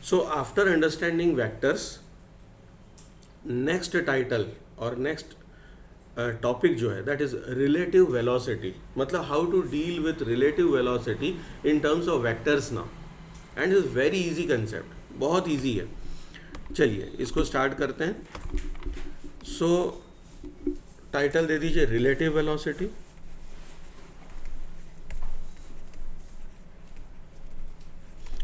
सो after understanding vectors, next title और next topic जो है दैट इज रिलेटिव वेलोसिटी, मतलब how to deal with relative velocity in terms of vectors now, and is very easy concept, बहुत easy है। चलिए इसको start करते हैं। सो टाइटल दे दीजिए रिलेटिव वेलोसिटी,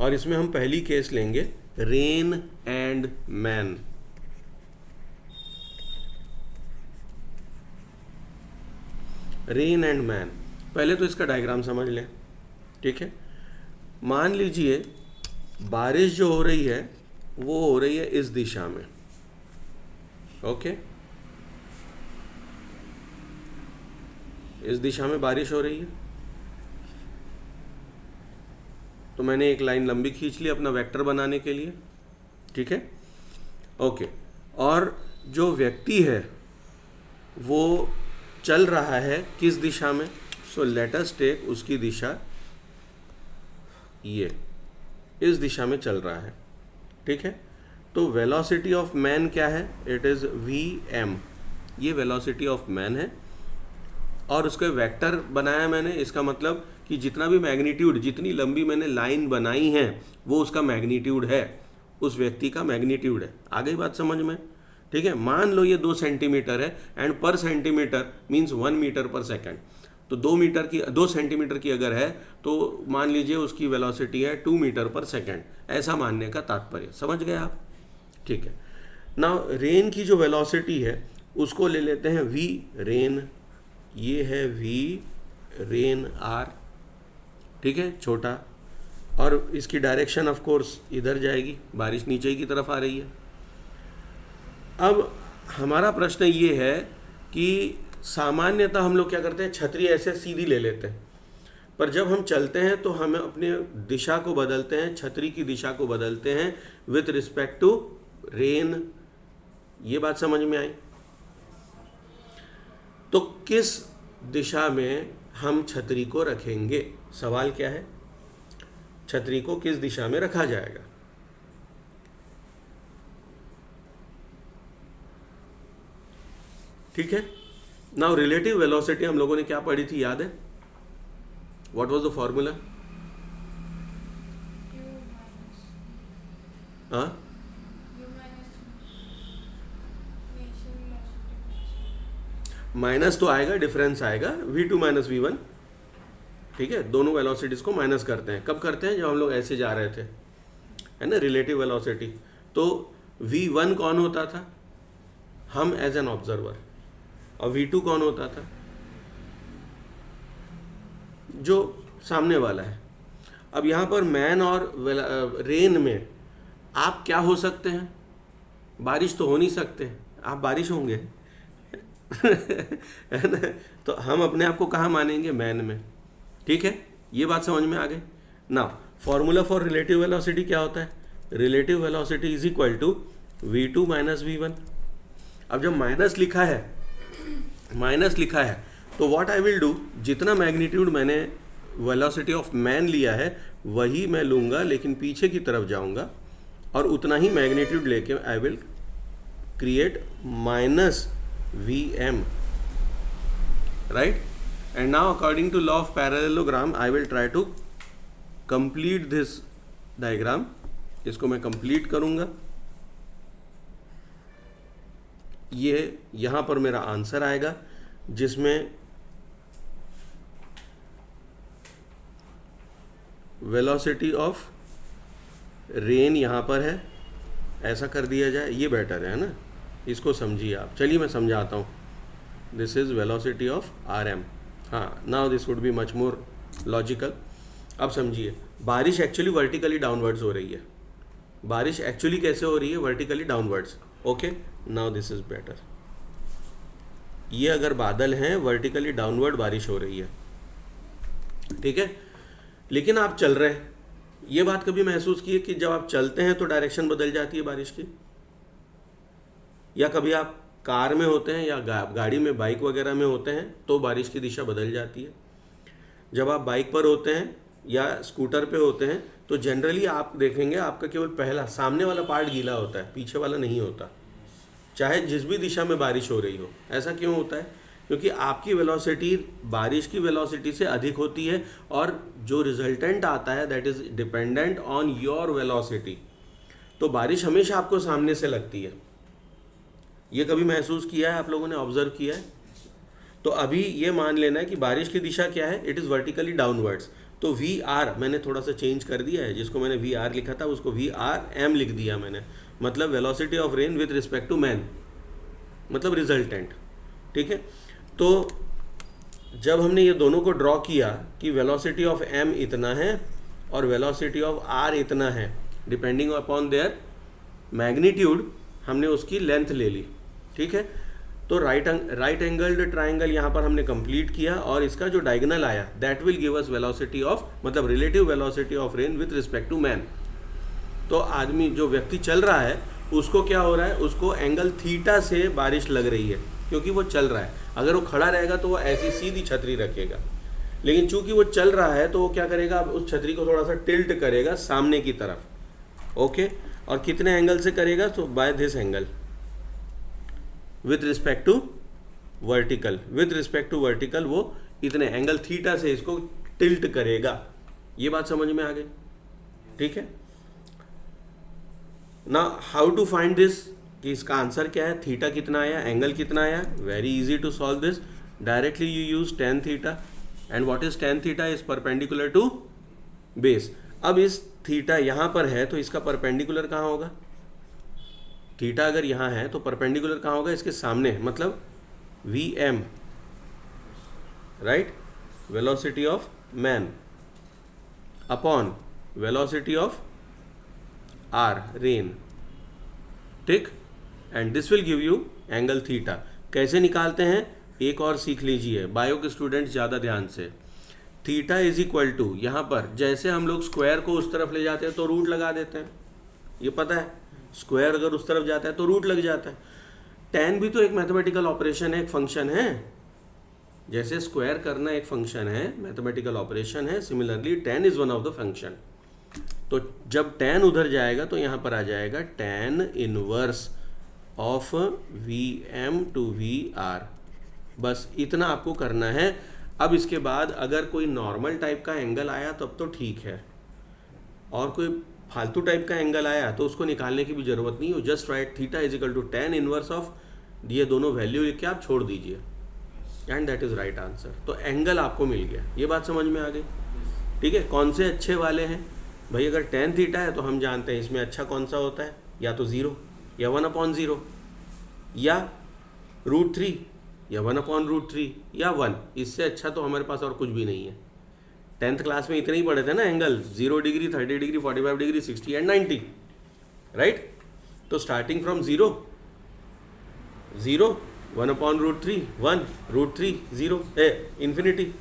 और इसमें हम पहली केस लेंगे rain and man. Rain and man, पहले तो इसका डायग्राम समझ लें, ठीक है। मान लीजिए बारिश जो हो रही है वो हो रही है इस दिशा में, ओके, इस दिशा में बारिश हो रही है। तो मैंने एक लाइन लंबी खींच ली अपना वेक्टर बनाने के लिए, ठीक है, ओके। और जो व्यक्ति है वो चल रहा है किस दिशा में, सो लेट अस टेक उसकी दिशा ये इस दिशा में चल रहा है, ठीक है। तो वेलोसिटी ऑफ मैन क्या है, इट इज vm, ये वेलोसिटी ऑफ मैन है, और उसके वेक्टर बनाया मैंने, इसका मतलब कि जितना भी मैग्नीट्यूड, जितनी लंबी मैंने लाइन बनाई है वो उसका मैग्नीट्यूड है, उस व्यक्ति का मैग्नीट्यूड है। आ गई बात समझ में, ठीक है। मान लो ये 2 सेंटीमीटर है, एंड पर सेंटीमीटर मीन्स 1 मीटर पर सेकेंड, तो 2 सेंटीमीटर की अगर है तो मान लीजिए उसकी वेलोसिटी है 2 मीटर पर सेकेंड, ऐसा मानने का तात्पर्य, समझ गए आप, ठीक है। नाउ रेन की जो वेलोसिटी है उसको ले लेते हैं v रेन, ये है v रेन r, ठीक है, छोटा, और इसकी डायरेक्शन ऑफ कोर्स इधर जाएगी, बारिश नीचे की तरफ आ रही है। अब हमारा प्रश्न ये है कि सामान्यतः हम लोग क्या करते हैं, छतरी ऐसे सीधी ले लेते हैं, पर जब हम चलते हैं तो हम अपने दिशा को बदलते हैं, छतरी की दिशा को बदलते हैं विथ रिस्पेक्ट टू रेन। ये बात समझ में आई? तो किस दिशा में हम छतरी को रखेंगे, सवाल क्या है, छतरी को किस दिशा में रखा जाएगा। ठीक है। नाउ रिलेटिव वेलोसिटी हम लोगों ने क्या पढ़ी थी, याद है? What was the formula? हाँ, माइनस तो आएगा, डिफरेंस आएगा, v2 माइनस v1, ठीक है। दोनों वेलोसिटीज को माइनस करते हैं, कब करते हैं, जब हम लोग ऐसे जा रहे थे, है ना, रिलेटिव वेलोसिटी। तो v1 कौन होता था, हम एज एन ऑब्जर्वर, और v2 कौन होता था, जो सामने वाला है। अब यहाँ पर मैन और रेन में आप क्या हो सकते हैं, बारिश तो हो नहीं सकते, आप बारिश होंगे है ना। तो हम अपने आप को कहाँ मानेंगे, मैन में, ठीक है। ये बात समझ में आ गई। Now formula for relative velocity क्या होता है, relative velocity is equal to v2 minus v1। अब जब माइनस लिखा है तो व्हाट आई विल डू, जितना मैग्नीट्यूड मैंने वेलोसिटी ऑफ मैन लिया है वही मैं लूँगा, लेकिन पीछे की तरफ जाऊँगा और उतना ही मैग्नीट्यूड लेके I will create minus vm, right? And now according to law of parallelogram I will try to complete this diagram। इसको मैं complete करूँगा। ये यहाँ पर मेरा आंसर आएगा जिसमें वेलोसिटी ऑफ रेन यहाँ पर है, ऐसा कर दिया जाए, ये बेटर है ना, इसको समझिए आप। चलिए मैं समझाता हूँ। This is velocity of rm, हाँ, now this would be much more logical. अब समझिए, बारिश एक्चुअली वर्टिकली डाउनवर्ड्स हो रही है, बारिश एक्चुअली कैसे हो रही है, vertically downwards, okay. Now this is better, ये अगर बादल हैं वर्टिकली डाउनवर्ड बारिश हो रही है, ठीक है। लेकिन आप चल रहे हैं, ये बात कभी महसूस की है कि जब आप चलते हैं तो डायरेक्शन बदल जाती है बारिश की, या कभी आप कार में होते हैं या गाड़ी में, बाइक वगैरह में होते हैं तो बारिश की दिशा बदल जाती है। जब आप बाइक पर होते हैं या स्कूटर पे होते हैं तो जनरली आप देखेंगे आपका केवल पहला सामने वाला पार्ट गीला होता है, पीछे वाला नहीं होता, चाहे जिस भी दिशा में बारिश हो रही हो। ऐसा क्यों होता है? क्योंकि आपकी वेलोसिटी बारिश की वेलोसिटी से अधिक होती है और जो रिजल्टेंट आता है that is dependent on your velocity. तो बारिश हमेशा आपको सामने से लगती है। ये कभी महसूस किया है आप लोगों ने, ऑब्जर्व किया है? तो अभी ये मान लेना है कि बारिश की दिशा क्या है, इट इज़ वर्टिकली डाउनवर्ड्स। तो वी आर मैंने थोड़ा सा चेंज कर दिया है, जिसको मैंने वी आर लिखा था उसको वी आर एम लिख दिया मैंने, मतलब velocity of rain with respect to man, मतलब रिजल्टेंट। ठीक है, तो जब हमने ये दोनों को ड्रॉ किया कि वेलोसिटी ऑफ एम इतना है और वेलोसिटी ऑफ आर इतना है, डिपेंडिंग अपॉन देयर मैग्नीट्यूड हमने उसकी लेंथ ले ली। ठीक है, तो राइट एंगल्ड ट्राइंगल यहाँ पर हमने कंप्लीट किया और इसका जो डायगोनल आया that will give us velocity of, मतलब relative velocity of rain with respect to man. तो आदमी जो व्यक्ति चल रहा है उसको क्या हो रहा है, उसको एंगल थीटा से बारिश लग रही है क्योंकि वो चल रहा है। अगर वो खड़ा रहेगा तो वो ऐसी सीधी छतरी रखेगा, लेकिन चूंकि वो चल रहा है तो वो क्या करेगा, उस छतरी को थोड़ा सा टिल्ट करेगा सामने की तरफ। ओके, और कितने एंगल से करेगा, तो by this angle with respect to vertical, with respect to vertical वो इतने एंगल थीटा से इसको टिल्ट करेगा। ये बात समझ में आ गई? ठीक है ना, हाउ टू फाइंड दिस, कि इसका आंसर क्या है, थीटा कितना आया, एंगल कितना आया। Very easy to solve this, directly you use tan theta and what is tan theta, is perpendicular to base. अब इस थीटा यहाँ पर है तो इसका परपेंडिकुलर कहाँ होगा, थीटा अगर यहाँ है तो परपेंडिकुलर कहाँ होगा, इसके सामने, मतलब V M, right, velocity of man upon velocity of R rain. ठीक, and this will give you angle theta. कैसे निकालते हैं एक और सीख लीजिए, बायो के स्टूडेंट्स ज़्यादा ध्यान से। थीटा इज इक्वल टू, यहाँ पर जैसे हम लोग स्क्वायर को उस तरफ ले जाते हैं तो रूट लगा देते हैं, ये पता है, स्क्वायर अगर उस तरफ जाता है तो रूट लग जाता है। tan भी तो एक मैथमेटिकल ऑपरेशन है, एक फंक्शन है। जैसे स्क्वायर करना एक फंक्शन है, मैथमेटिकल ऑपरेशन है, similarly tan is one of the function. तो जब tan उधर जाएगा तो यहाँ पर आ जाएगा tan inverse of V M to V R. बस इतना आपको करना है। अब इसके बाद अगर कोई नॉर्मल टाइप का एंगल आया तब तो ठीक है, और कोई फालतू टाइप का एंगल आया तो उसको निकालने की भी जरूरत नहीं हो। Just write theta is equal to tan inverse of, ये दोनों वैल्यू लिख के आप छोड़ दीजिए and that is right answer. तो एंगल आपको मिल गया, ये बात समझ में आ गई? ठीक है, कौन से अच्छे वाले हैं भाई, अगर tan थीटा है तो हम जानते हैं इसमें अच्छा कौन सा होता है, या तो 0 या 1/0 या √3 या 1/√3 या 1। इससे अच्छा तो हमारे पास और कुछ भी नहीं है। 10th क्लास में इतने ही पढ़े थे ना angle, 0 degree, 30 degree, 45 degree, 60 and 90, right. तो starting from 0 1/√3 1 √3 0 infinity,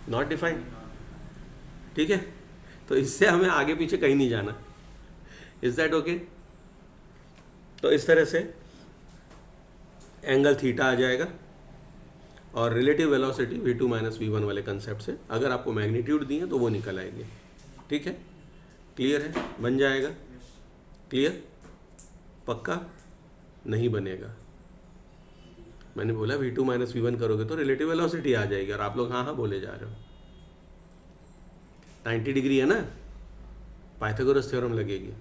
not defined. ठीक है, तो इससे हमें आगे पीछे कहीं नहीं जाना। Is that okay? तो इस तरह से एंगल थीटा आ जाएगा और relative velocity v2 minus v1 वाले कंसेप्ट से अगर आपको मैग्नीट्यूड दिए तो वो निकल आएंगे। ठीक है, क्लियर है? बन जाएगा? क्लियर? पक्का? नहीं बनेगा। मैंने बोला v2 माइनस v1 करोगे तो रिलेटिव वेलोसिटी आ जाएगी और आप लोग हाँ हाँ बोले जा रहे हो। 90 डिग्री है ना, पाइथागोरस थ्योरम लगेगी।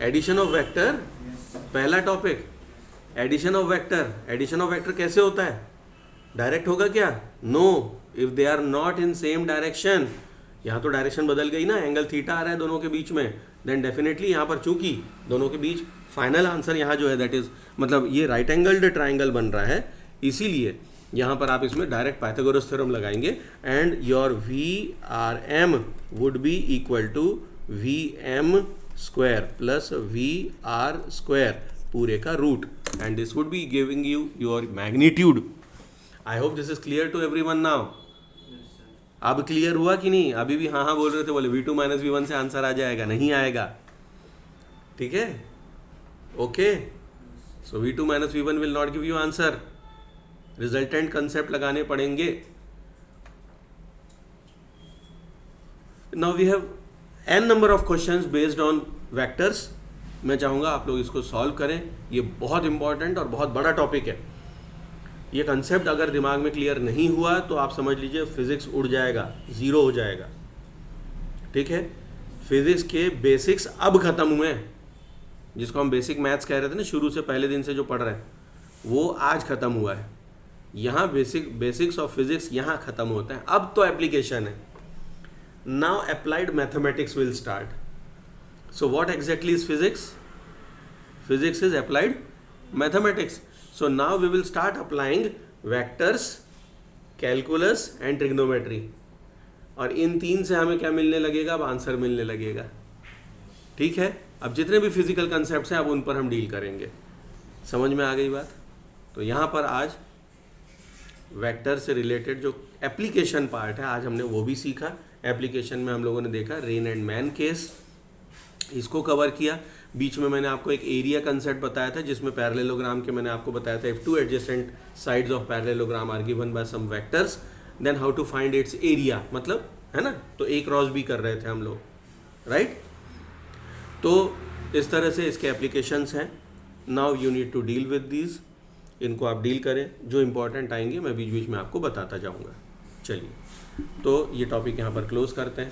एडिशन ऑफ वेक्टर, पहला topic addition of vector. Addition of vector कैसे होता है? डायरेक्ट होगा क्या? No, if they are not in same direction. यहाँ तो डायरेक्शन बदल गई ना, एंगल थीटा आ रहा है दोनों के बीच में, देन डेफिनेटली यहाँ पर चूंकि दोनों के बीच फाइनल आंसर यहाँ जो है दैट इज, मतलब ये राइट एंगल्ड ट्राइंगल बन रहा है, इसीलिए यहाँ पर आप इसमें डायरेक्ट पाइथागोरस थ्योरम लगाएंगे and your V R M would be equal to V M square plus V R square पूरे का root, and this would be giving you your magnitude. I hope this is clear to everyone now. अब clear हुआ कि नहीं? अभी भी हाँ हाँ बोल रहे थे, बोले v2 माइनस v1 से आंसर आ जाएगा, नहीं आएगा। ठीक है, okay. So v2 minus v1 will not give you answer, resultant concept लगाने पड़ेंगे। Now we have an number of questions based on vectors. मैं चाहूँगा आप लोग इसको सॉल्व करें. ये बहुत इंपॉर्टेंट और बहुत बड़ा टॉपिक है. ये कंसेप्ट अगर दिमाग में क्लियर नहीं हुआ तो आप समझ लीजिए फिजिक्स उड़ जाएगा, ज़ीरो हो जाएगा. ठीक है, फिजिक्स के बेसिक्स अब ख़त्म हुए हैं. जिसको हम बेसिक मैथ्स कह रहे थे ना, शुरू से पहले दिन से जो पढ़ रहे हैं, वो आज ख़त्म हुआ है. यहाँ बेसिक्स ऑफ फिजिक्स यहाँ ख़त्म होता है. अब तो एप्लीकेशन है. Now applied mathematics will start. So what exactly is physics? Physics is applied mathematics. So now we will start applying vectors, calculus and trigonometry. और इन तीन से हमें क्या मिलने लगेगा? अब आंसर मिलने लगेगा. ठीक है, अब जितने भी फिजिकल कंसेप्ट्स हैं अब उन पर हम डील करेंगे. समझ में आ गई बात? तो यहाँ पर आज वेक्टर से रिलेटेड जो एप्लीकेशन पार्ट है आज हमने वो भी सीखा. एप्लीकेशन में हम लोगों ने देखा रेन एंड मैन केस, इसको कवर किया. बीच में मैंने आपको एक एरिया कंसेप्ट बताया था जिसमें पैरेललोग्राम के मैंने आपको बताया था if two adjacent sides of parallelogram are given by some vectors then how to find its area, मतलब है ना. तो एक क्रॉस भी कर रहे थे हम लोग, राइट. तो इस तरह से इसके एप्लीकेशंस हैं. Now you need to deal with these. इनको आप डील करें, जो इंपॉर्टेंट आएंगे मैं बीच बीच में आपको बताता जाऊँगा. चलिए, तो ये टॉपिक यहाँ पर क्लोज करते हैं.